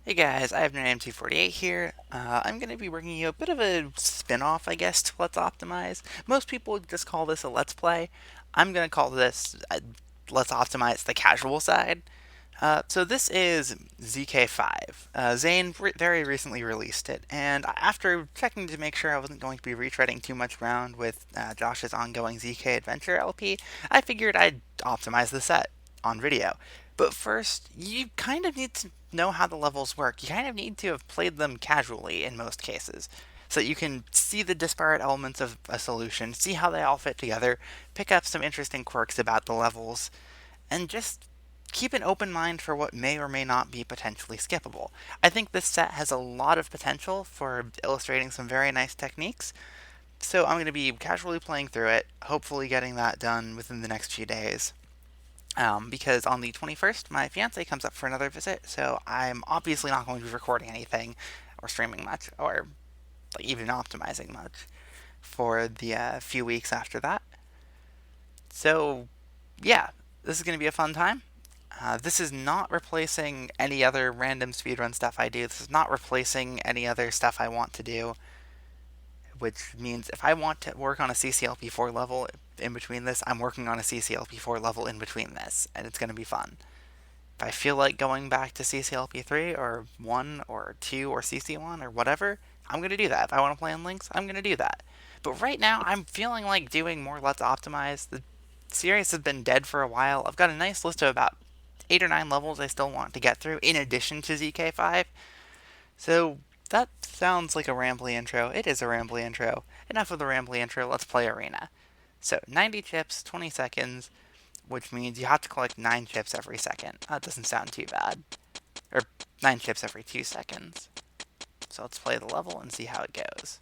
Hey guys, I have NerdMT48 here. I'm going to be bringing you a bit of a spin-off, I guess, to Let's Optimize. Most people would just call this a Let's Play. I'm going to call this Let's Optimize the casual side. So this is ZK5. Zane very recently released it, and after checking to make sure I wasn't going to be retreading too much ground with Josh's ongoing ZK Adventure LP, I figured I'd optimize the set on video. But first, you kind of need to know how the levels work. You kind of need to have played them casually in most cases, so that you can see the disparate elements of a solution, see how they all fit together, pick up some interesting quirks about the levels, and just keep an open mind for what may or may not be potentially skippable. I think this set has a lot of potential for illustrating some very nice techniques, so I'm going to be casually playing through it, hopefully getting that done within the next few days. Because on the 21st, my fiance comes up for another visit, so I'm obviously not going to be recording anything or streaming much or like even optimizing much for the few weeks after that. So, yeah, this is going to be a fun time. This is not replacing any other random speedrun stuff I do. This is not replacing any other stuff I want to do, which means if I want to work on a CCLP4 level in between this, I'm working on a CCLP4 level in between this, and it's going to be fun. If I feel like going back to CCLP3 or 1 or 2 or CC1 or whatever, I'm going to do that. If I want to play on links, I'm going to do that. But right now, I'm feeling like doing more Let's Optimize. The series has been dead for a while. I've got a nice list of about 8 or 9 levels I still want to get through, in addition to ZK5. So that sounds like a rambly intro. It is a rambly intro. Enough of the rambly intro, let's play Arena. So 90 chips, 20 seconds, which means you have to collect 9 chips every second. That doesn't sound too bad. Or 9 chips every 2 seconds. So let's play the level and see how it goes.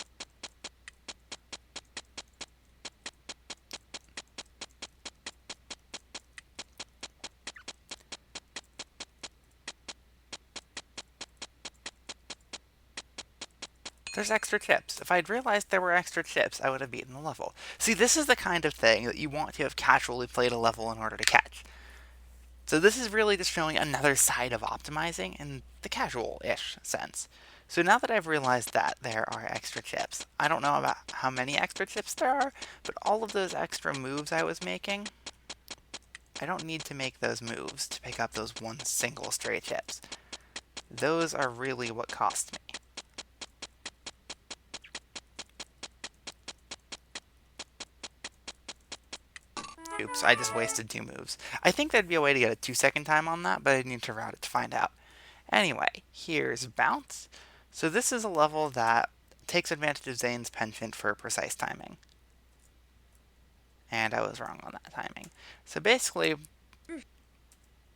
There's extra chips. If I'd realized there were extra chips, I would have beaten the level. See, this is the kind of thing that you want to have casually played a level in order to catch. So this is really just showing another side of optimizing in the casual-ish sense. So now that I've realized that there are extra chips, I don't know about how many extra chips there are, but all of those extra moves I was making, I don't need to make those moves to pick up those one single stray chips. Those are really what cost me. Oops, I just wasted 2 moves. I think there'd be a way to get a 2-second time on that, but I need to route it to find out. Anyway, here's Bounce. So this is a level that takes advantage of Zane's penchant for precise timing. And I was wrong on that timing. So basically,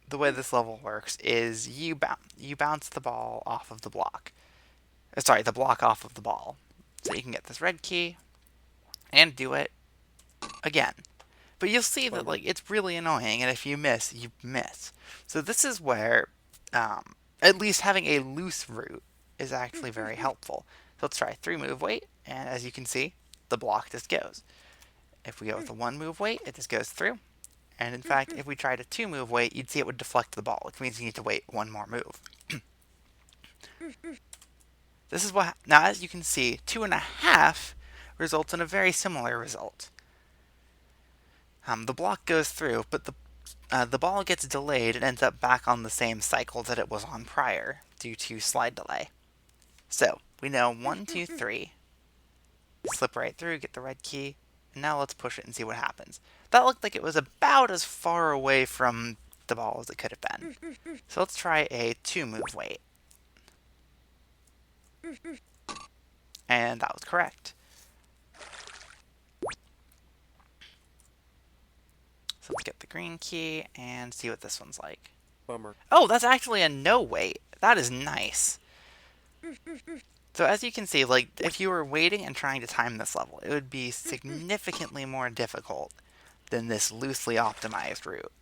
the way this level works is you bounce the ball off of the block. Sorry, the block off of the ball. So you can get this red key and do it again. But you'll see that it's really annoying, and if you miss, you miss. So this is where at least having a loose route is actually very helpful. So let's try 3 move weight, and as you can see, the block just goes. If we go with a 1 move weight, it just goes through. And in fact, if we tried a 2 move weight, you'd see it would deflect the ball, which means you need to wait 1 more move. This is what, now as you can see, 2.5 results in a very similar result. The block goes through, but the ball gets delayed and ends up back on the same cycle that it was on prior due to slide delay. So we know 1, 2, 3. Slip right through, get the red key, and now let's push it and see what happens. That looked like it was about as far away from the ball as it could have been. So let's try a 2 move weight. And that was correct. So let's get the green key and see what this one's like. Bummer. Oh, that's actually a no weight. That is nice. So as you can see, like, if you were waiting and trying to time this level, it would be significantly more difficult than this loosely optimized route.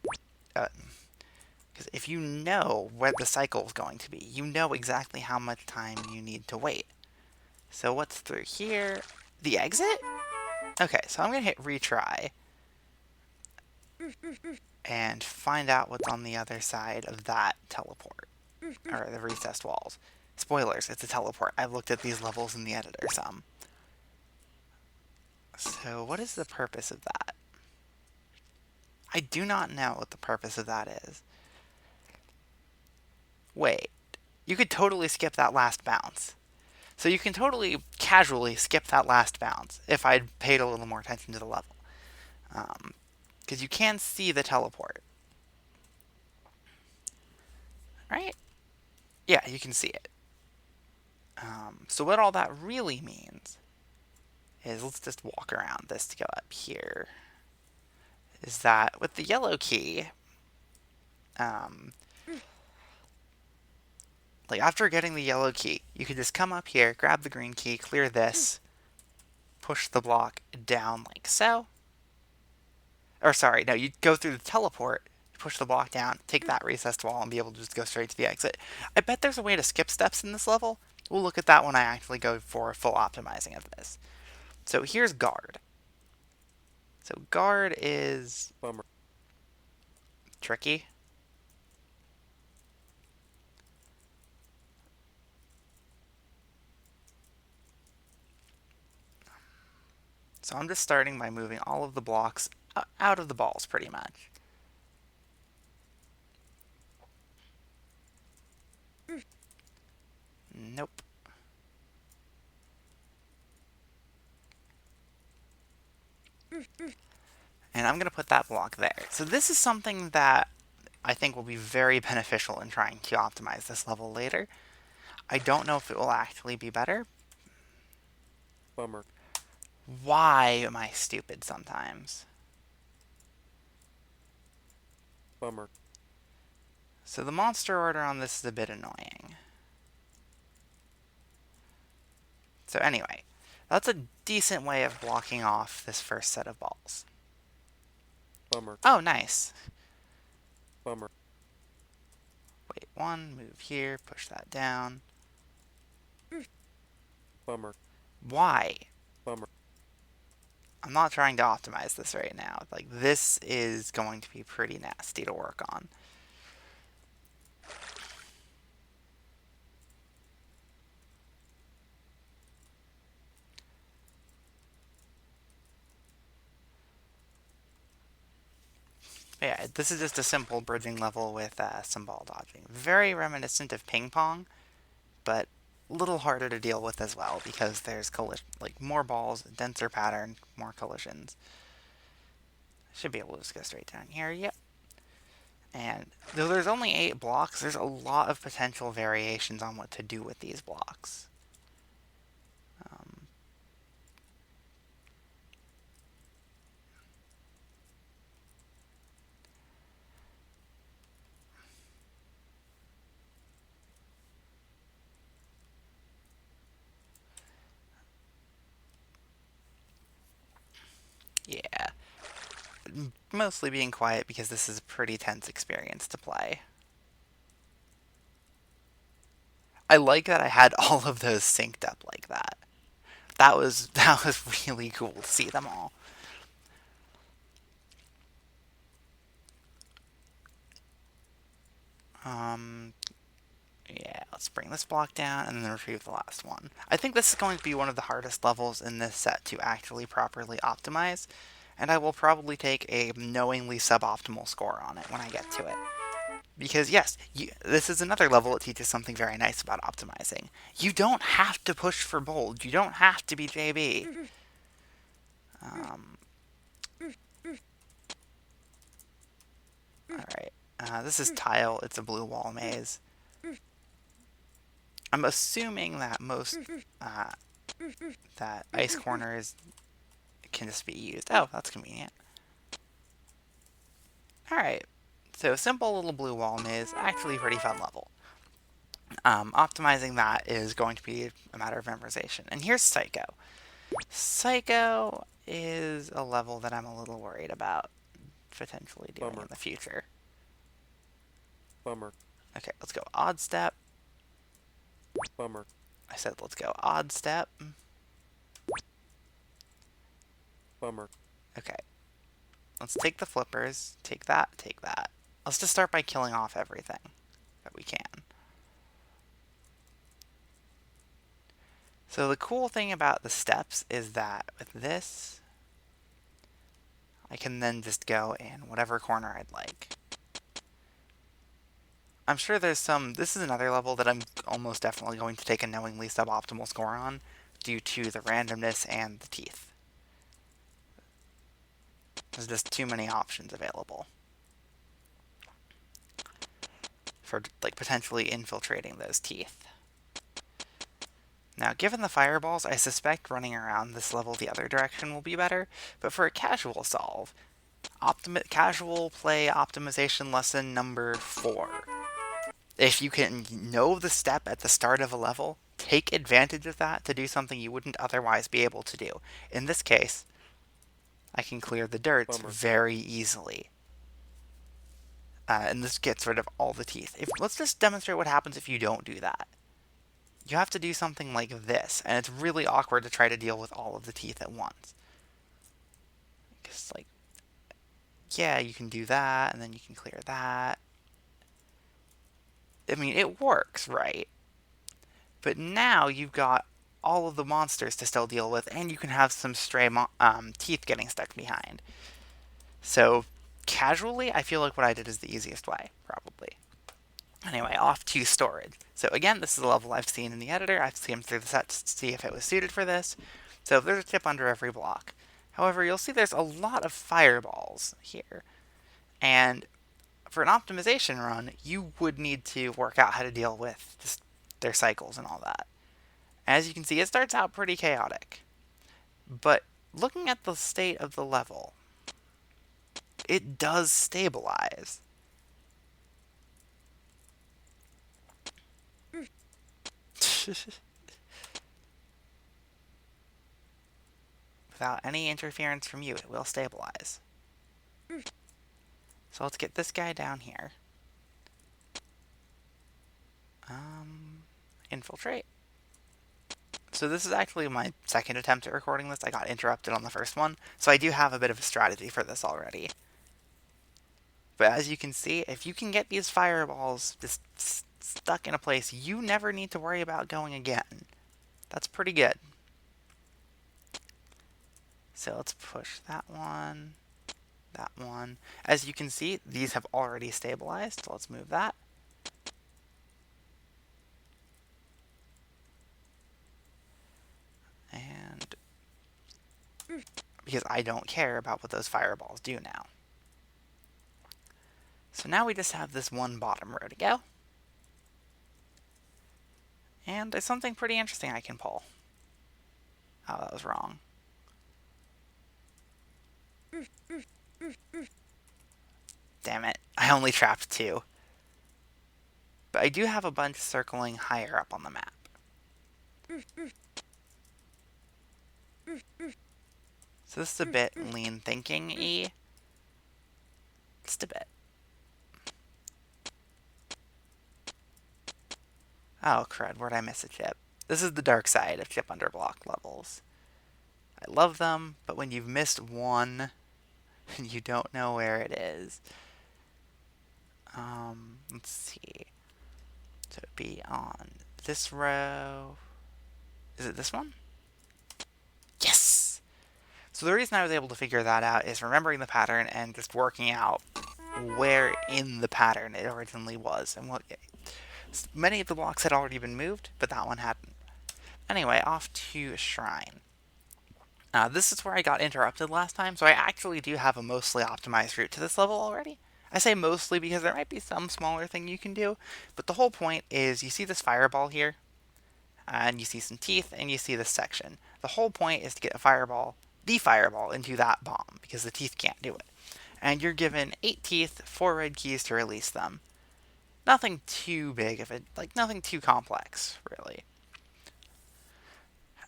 Because if you know where the cycle is going to be, you know exactly how much time you need to wait. So what's through here? The exit? Okay, so I'm going to hit retry and find out what's on the other side of that teleport. or the recessed walls. Spoilers, it's a teleport. I've looked at these levels in the editor some. So what is the purpose of that? I do not know what the purpose of that is. Wait, you could totally skip that last bounce. So you can totally casually skip that last bounce if I'd paid a little more attention to the level. Because you can see the teleport. Right? Yeah, you can see it. So what all that really means is, let's just walk around this to go up here, is that with the yellow key, like after getting the yellow key, you can just come up here, grab the green key, clear this, push the block down like so. Or sorry, no, you go through the teleport, push the block down, take that recessed wall, and be able to just go straight to the exit. I bet there's a way to skip steps in this level. We'll look at that when I actually go for a full optimizing of this. So here's guard. So guard is Bummer. tricky. So I'm just starting by moving all of the blocks out of the balls, pretty much. Nope. And I'm going to put that block there. So this is something that I think will be very beneficial in trying to optimize this level later. I don't know if it will actually be better. Bummer. Why am I stupid sometimes? Bummer. So the monster order on this is a bit annoying. So anyway, that's a decent way of blocking off this first set of balls. Bummer. Oh, nice. Bummer. Wait, one, move here, push that down. Bummer. Why? Bummer. I'm not trying to optimize this right now. Like, this is going to be pretty nasty to work on. But yeah, this is just a simple bridging level with some ball dodging. Very reminiscent of ping pong, but a little harder to deal with as well because there's like more balls, denser pattern, more collisions. Should be able to just go straight down here. Yep. And though there's only 8 blocks, there's a lot of potential variations on what to do with these blocks. Yeah. Mostly being quiet because this is a pretty tense experience to play. I like that I had all of those synced up like that. That was really cool to see them all. Um, yeah, let's bring this block down and then retrieve the last one. I think this is going to be one of the hardest levels in this set to actually properly optimize, and I will probably take a knowingly suboptimal score on it when I get to it. Because yes, this is another level that teaches something very nice about optimizing. You don't have to push for bold. You don't have to be JB. Alright. This is tile. It's a blue wall maze. I'm assuming that most that ice corners can just be used. Oh, that's convenient. Alright. So simple little blue wall maze. Actually pretty fun level. Optimizing that is going to be a matter of memorization. And here's Psycho. Psycho is a level that I'm a little worried about potentially doing Bummer. in the future. Bummer. Okay, let's go odd step. Bummer. I said let's go odd step. Bummer. Okay. Let's take the flippers. Take that, take that. Let's just start by killing off everything that we can. So the cool thing about the steps is that with this, I can then just go in whatever corner I'd like. I'm sure there's some... This is another level that I'm almost definitely going to take a knowingly suboptimal score on due to the randomness and the teeth. There's just too many options available for like potentially infiltrating those teeth. Now, given the fireballs, I suspect running around this level the other direction will be better, but for a casual solve, casual play optimization lesson number 4. If you can know the step at the start of a level, take advantage of that to do something you wouldn't otherwise be able to do. In this case, I can clear the dirts Bummer. very easily. And this gets rid of all the teeth. Let's just demonstrate what happens if you don't do that. You have to do something like this, and it's really awkward to try to deal with all of the teeth at once. Because, like, yeah, you can do that, and then you can clear that. I mean, it works, right? But now you've got all of the monsters to still deal with, and you can have some stray teeth getting stuck behind. So, casually, I feel like what I did is the easiest way, probably. Anyway, off to storage. So again, this is a level I've seen in the editor. I've skimmed through the sets to see if it was suited for this. So there's a tip under every block. However, you'll see there's a lot of fireballs here. And for an optimization run, you would need to work out how to deal with just their cycles and all that. As you can see, it starts out pretty chaotic. But looking at the state of the level, it does stabilize. Without any interference from you, it will stabilize. So let's get this guy down here. Infiltrate. So this is actually my second attempt at recording this. I got interrupted on the first one, so I do have a bit of a strategy for this already. But as you can see, if you can get these fireballs just stuck in a place, you never need to worry about going again. That's pretty good. So let's push that one, that one. As you can see, these have already stabilized, so let's move that. And because I don't care about what those fireballs do now. So now we just have this one bottom row to go. And there's something pretty interesting I can pull. Oh, that was wrong. Damn it. I only trapped 2. But I do have a bunch circling higher up on the map. So this is a bit lean thinking-y. Just a bit. Oh, crud. Where'd I miss a chip? This is the dark side of chip under block levels. I love them, but when you've missed one, you don't know where it is. Let's see. So it'd be on this row. Is it this one? Yes! So the reason I was able to figure that out is remembering the pattern and just working out where in the pattern it originally was. And many of the blocks had already been moved, but that one hadn't. Anyway, off to Shrine. This is where I got interrupted last time, so I actually do have a mostly optimized route to this level already. I say mostly because there might be some smaller thing you can do, but the whole point is you see this fireball here, and you see some teeth, and you see this section. The whole point is to get the fireball into that bomb, because the teeth can't do it. And you're given 8 teeth, 4 red keys to release them. Nothing too big of it, like nothing too complex, really.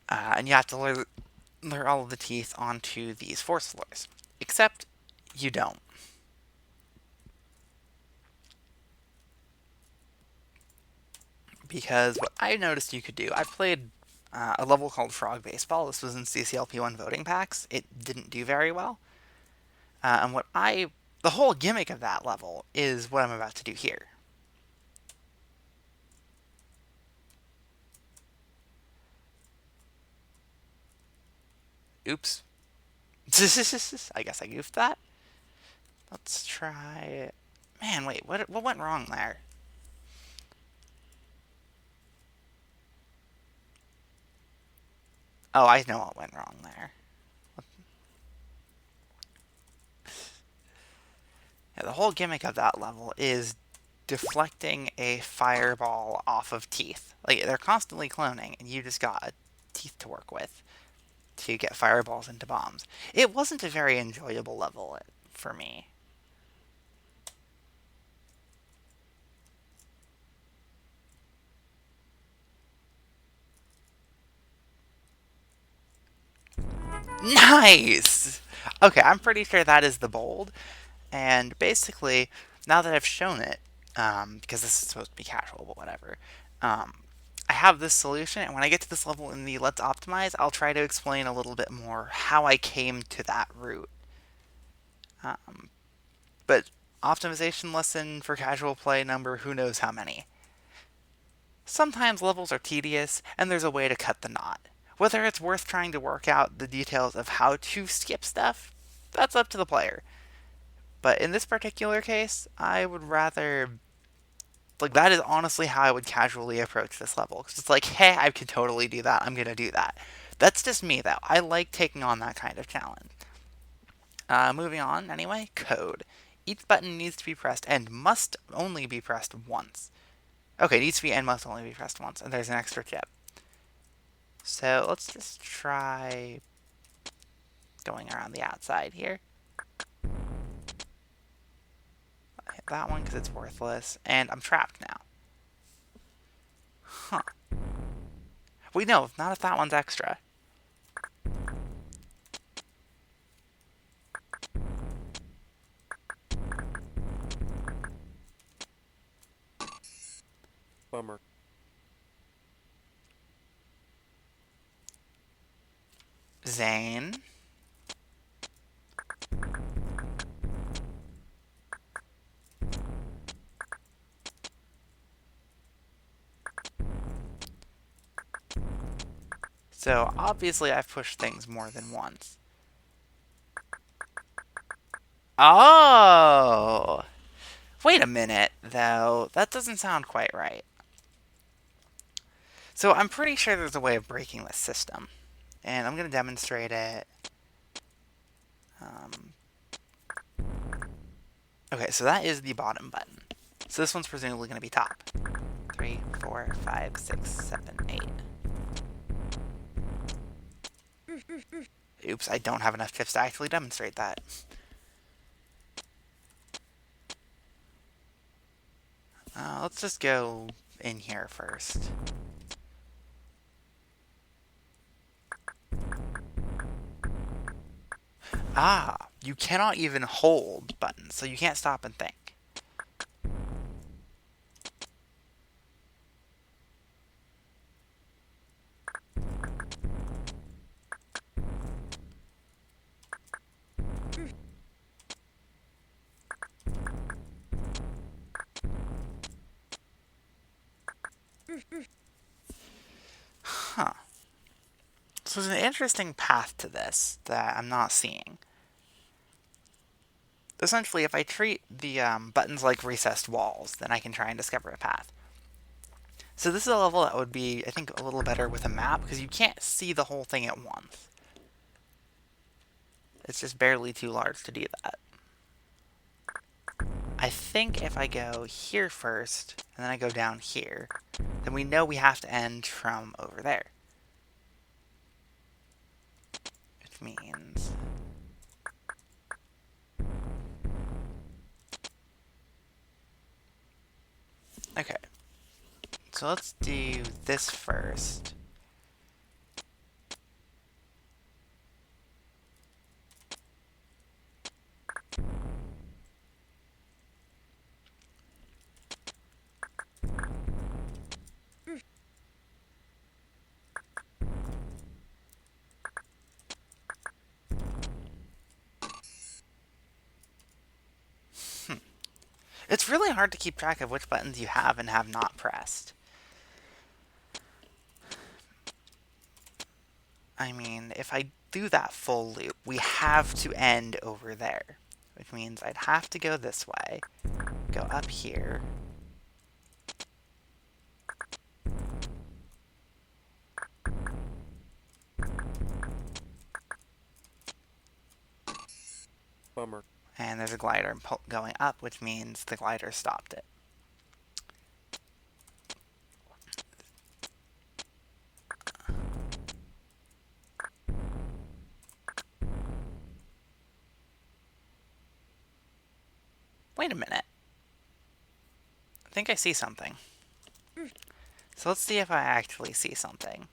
And you have to lure all of the teeth onto these force floors. Except, you don't. Because what I noticed you could do, I played a level called Frog Baseball. This was in CCLP1 voting packs. It didn't do very well. And the whole gimmick of that level is what I'm about to do here. Oops. I guess I goofed that. Let's try. Man, wait, what went wrong there? Oh, I know what went wrong there. Yeah, the whole gimmick of that level is deflecting a fireball off of teeth. Like, they're constantly cloning, and you just got teeth to work with to get fireballs into bombs. It wasn't a very enjoyable level for me. Nice! Okay, I'm pretty sure that is the bold. And basically, now that I've shown it, because this is supposed to be casual, but whatever, um, I have this solution, and when I get to this level in the Let's Optimize, I'll try to explain a little bit more how I came to that route. Um, but optimization lesson for casual play number who knows how many. Sometimes levels are tedious, and there's a way to cut the knot. Whether it's worth trying to work out the details of how to skip stuff, that's up to the player. But in this particular case, I would rather. Like, that is honestly how I would casually approach this level. Because it's like, hey, I could totally do that. I'm going to do that. That's just me, though. I like taking on that kind of challenge. Moving on, anyway, code. Each button needs to be pressed and must only be pressed once. Okay, needs to be and must only be pressed once. And there's an extra tip. So let's just try going around the outside here. I'll hit that one because it's worthless. And I'm trapped now. Huh. Wait, no, not if that one's extra. Bummer. Zane. So obviously I've pushed things more than once. Oh! Wait a minute, though. That doesn't sound quite right. So I'm pretty sure there's a way of breaking this system. And I'm going to demonstrate it. Um, okay, so that is the bottom button. So this one's presumably going to be top. 3, 4, 5, 6, 7, 8. Oops, I don't have enough tips to actually demonstrate that. Let's just go in here first. Ah, you cannot even hold buttons, so you can't stop and think. Huh. So there's an interesting path to this that I'm not seeing. Essentially, if I treat the buttons like recessed walls, then I can try and discover a path. So this is a level that would be, I think, a little better with a map, because you can't see the whole thing at once. It's just barely too large to do that. I think if I go here first, and then I go down here, then we know we have to end from over there. Which means... Okay. So let's do this first. It's really hard to keep track of which buttons you have and have not pressed. I mean, if I do that full loop, we have to end over there, which means I'd have to go this way, go up here, Bummer. and there's a glider going up, which means the glider stopped it. Wait a minute. I think I see something. So let's see if I actually see something.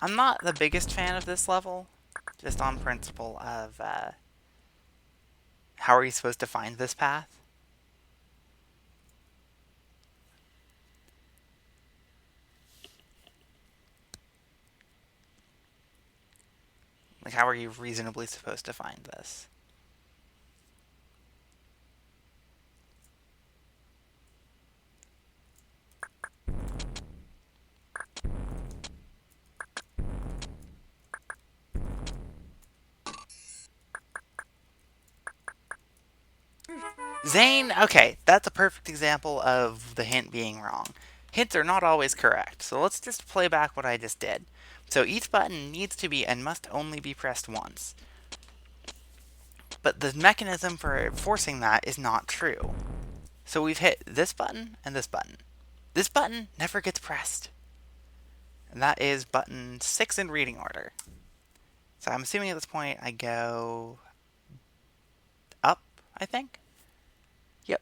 I'm not the biggest fan of this level, just on principle of how are you supposed to find this path? Like, how are you reasonably supposed to find this? Zane, okay, that's a perfect example of the hint being wrong. Hints are not always correct, so let's just play back what I just did. So each button needs to be and must only be pressed once. But the mechanism for forcing that is not true. So we've hit this button and this button. This button never gets pressed. And that is button 6 in reading order. So I'm assuming at this point I go up, I think? Yep.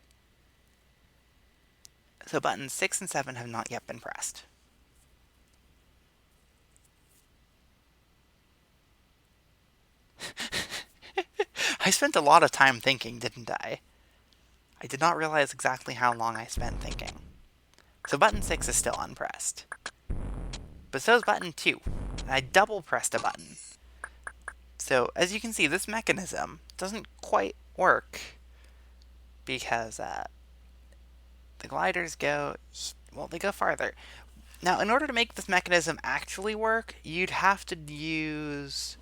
So buttons 6 and 7 have not yet been pressed. I spent a lot of time thinking, didn't I? I did not realize exactly how long I spent thinking. So button 6 is still unpressed. But so is button 2. I double pressed a button. So as you can see, this mechanism doesn't quite work because the gliders go, well, they go farther. Now, in order to make this mechanism actually work, you'd have to use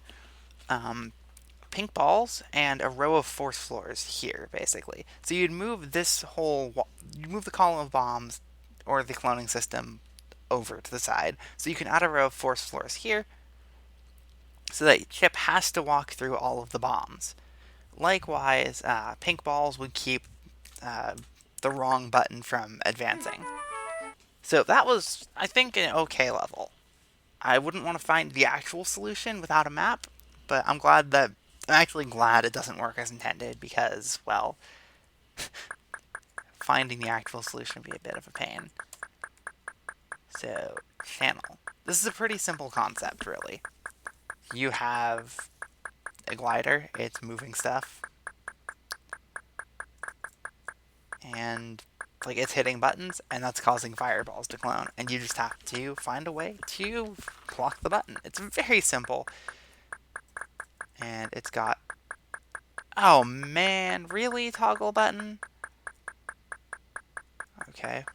pink balls and a row of force floors here, basically. So you'd move you'd move the column of bombs or the cloning system over to the side. So you can add a row of force floors here, so that chip has to walk through all of the bombs. Likewise, pink balls would keep the wrong button from advancing. So that was, I think, an okay level. I wouldn't want to find the actual solution without a map, but I'm actually glad it doesn't work as intended because, well, finding the actual solution would be a bit of a pain. So, channel. This is a pretty simple concept, really. You have a glider, it's moving stuff, and like it's hitting buttons, and that's causing fireballs to clone, and you just have to find a way to block the button. It's very simple, and it's got, oh man, really, toggle button? Okay,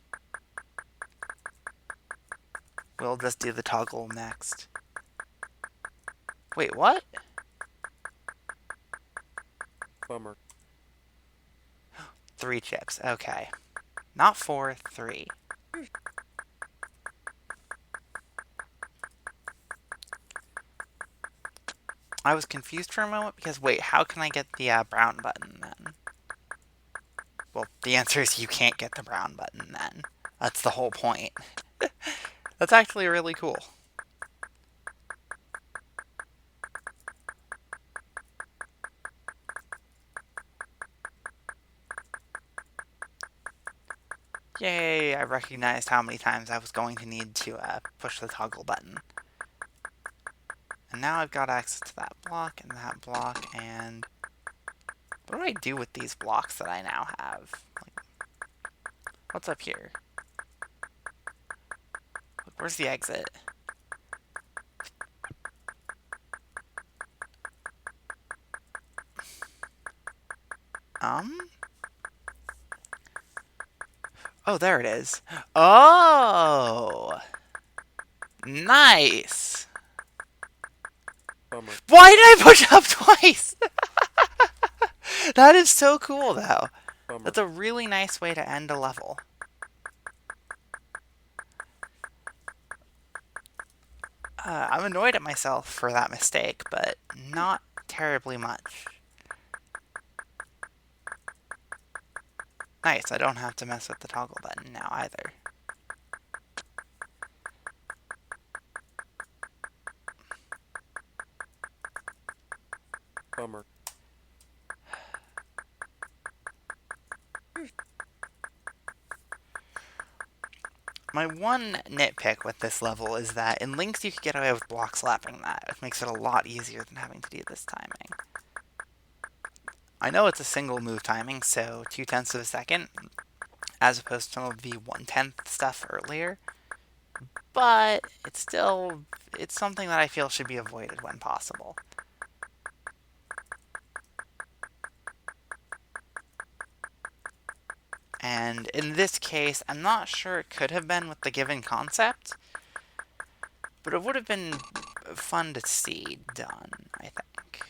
we'll just do the toggle next. Wait, what? Bummer. 3 chips, okay. Not 4, 3. I was confused for a moment because, wait, how can I get the brown button then? Well, the answer is you can't get the brown button then. That's the whole point. That's actually really cool. Yay, I recognized how many times I was going to need to push the toggle button. And now I've got access to that block, and what do I do with these blocks that I now have? Like, what's up here? Where's the exit? Um? Oh, there it is. Oh! Nice! Bummer. Bummer. Why did I push up twice? That is so cool, though. Bummer. That's a really nice way to end a level. I'm annoyed at myself for that mistake, but not terribly much. Nice, I don't have to mess with the toggle button now either. Bummer. My one nitpick with this level is that in Links you could get away with block slapping that, which makes it a lot easier than having to do this timing. I know it's a single move timing, so 2/10 of a second, as opposed to some of the 1/10 stuff earlier, but it's something that I feel should be avoided when possible. And in this case, I'm not sure it could have been with the given concept, but it would have been fun to see done, I think.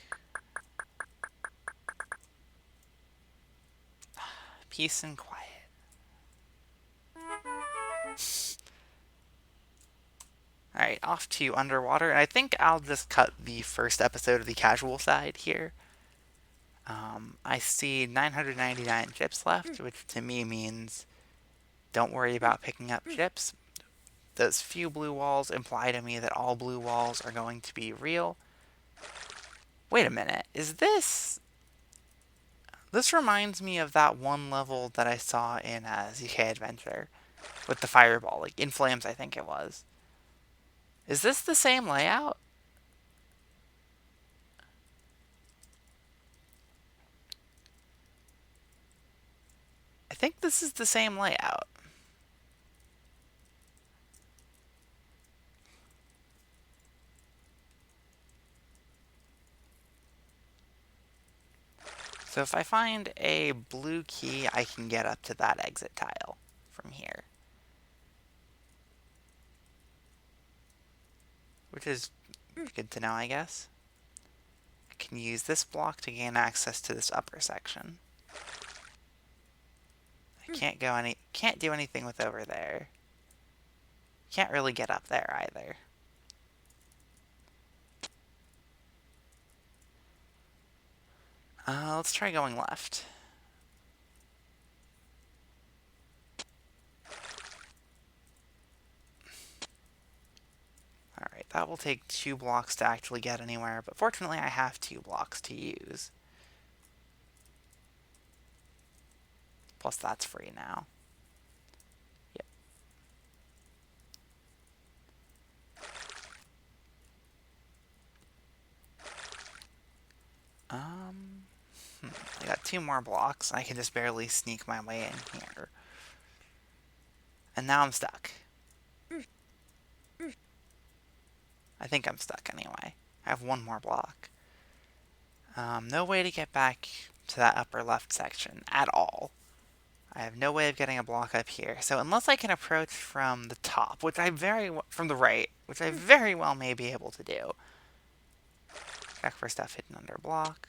Peace and quiet. Alright, off to underwater, and I think I'll just cut the first episode of the casual side here. I see 999 chips left, which to me means don't worry about picking up chips. Those few blue walls imply to me that all blue walls are going to be real. Wait a minute, is this... This reminds me of that one level that I saw in ZK Adventure with the fireball, like In Flames I think it was. Is this the same layout? I think this is the same layout. So if I find a blue key, I can get up to that exit tile from here. Which is good to know, I guess. I can use this block to gain access to this upper section. I can't do anything with over there. Can't really get up there either. Let's try going left. Alright, that will take 2 blocks to actually get anywhere, but fortunately I have 2 blocks to use. Plus that's free now. Yep. I got 2 more blocks. I can just barely sneak my way in here. And now I'm stuck. I think I'm stuck anyway. I have 1 more block. No way to get back to that upper left section at all. I have no way of getting a block up here. So unless I can approach from the top, from the right, which I very well may be able to do. Check for stuff hidden under block.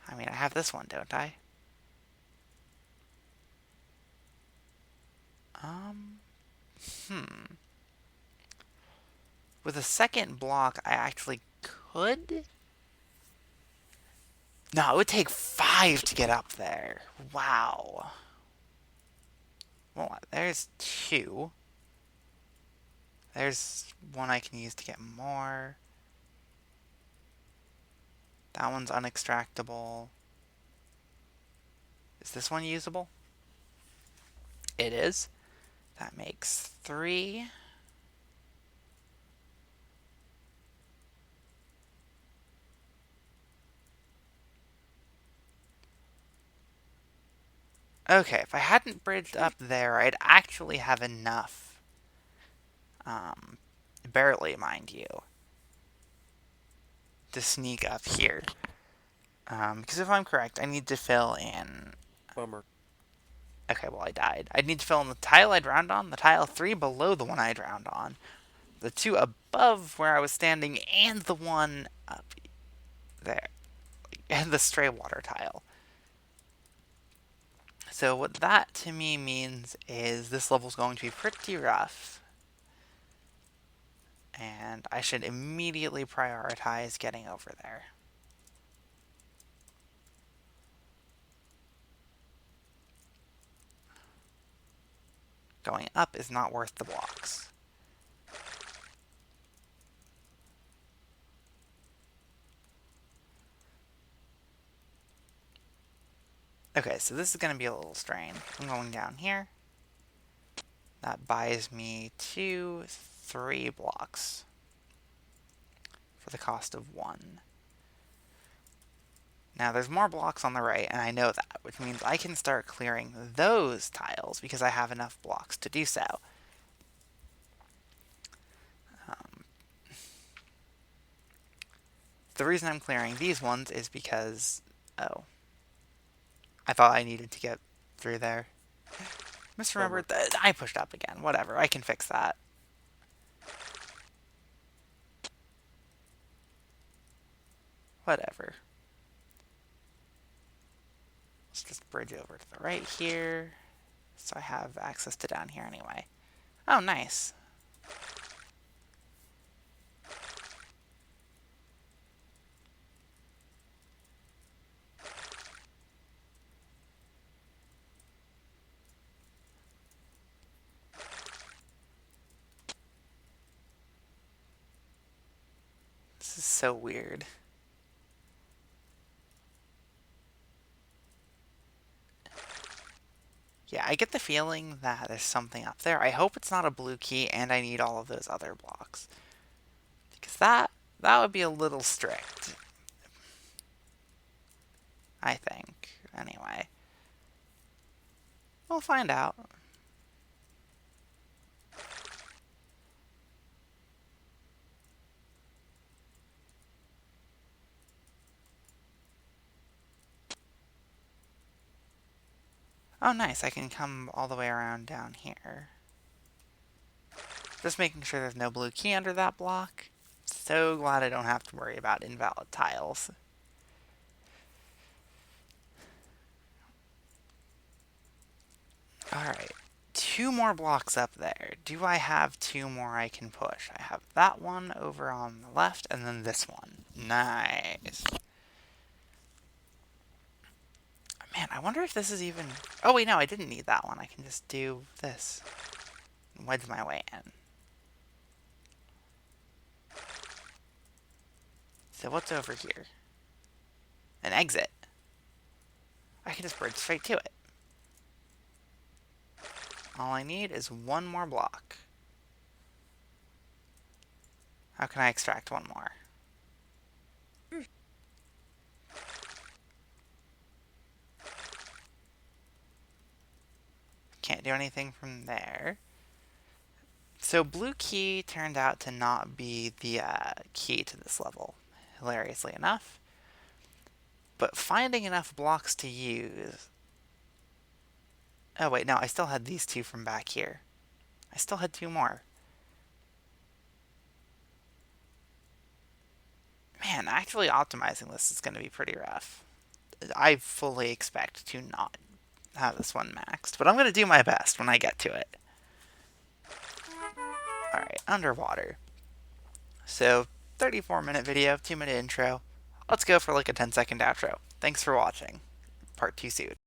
I mean, I have this one, don't I? With a second block, I actually could? No, it would take 5 to get up there. Wow. Well, there's 2. There's one I can use to get more. That one's unextractable. Is this one usable? It is. That makes 3. Okay, if I hadn't bridged up there, I'd actually have enough. Barely, mind you, to sneak up here. Because if I'm correct, I need to fill in... Bummer. Okay, well, I died. I'd need to fill in the tile I drowned on, the tile 3 below the one I drowned on, the two above where I was standing and the one up there, and the stray water tile. So what that to me means is this level's going to be pretty rough, and I should immediately prioritize getting over there. Going up is not worth the blocks. Okay, so this is going to be a little strain. I'm going down here. That buys me 3 blocks for the cost of 1. Now there's more blocks on the right, and I know that, which means I can start clearing those tiles because I have enough blocks to do so. Um, the reason I'm clearing these ones is because, oh, I thought I needed to get through there. Misremembered Bummer. that I pushed up again. Whatever, I can fix that. Whatever. Let's just bridge over to the right here, so I have access to down here anyway. Oh, nice. This is so weird. Yeah, I get the feeling that there's something up there. I hope it's not a blue key and I need all of those other blocks. Because that would be a little strict, I think. Anyway, we'll find out. Oh, nice. I can come all the way around down here. Just making sure there's no blue key under that block. So glad I don't have to worry about invalid tiles. Alright. 2 more blocks up there. Do I have 2 more I can push? I have that one over on the left, and then this one. Nice. Man, I wonder if this is even... Oh, wait, no, I didn't need that one. I can just do this. Wedge my way in. So what's over here? An exit. I can just bridge straight to it. All I need is 1 more block. How can I extract 1 more? Can't do anything from there. So blue key turned out to not be the key to this level, hilariously enough. But finding enough blocks to use... Oh wait, no, I still had these 2 from back here. I still had 2 more. Man, actually optimizing this is going to be pretty rough. I fully expect to not have this one maxed, but I'm going to do my best when I get to it. Alright, underwater. So, 34-minute video, 2-minute intro. Let's go for like a 10-second outro. Thanks for watching. Part 2 soon.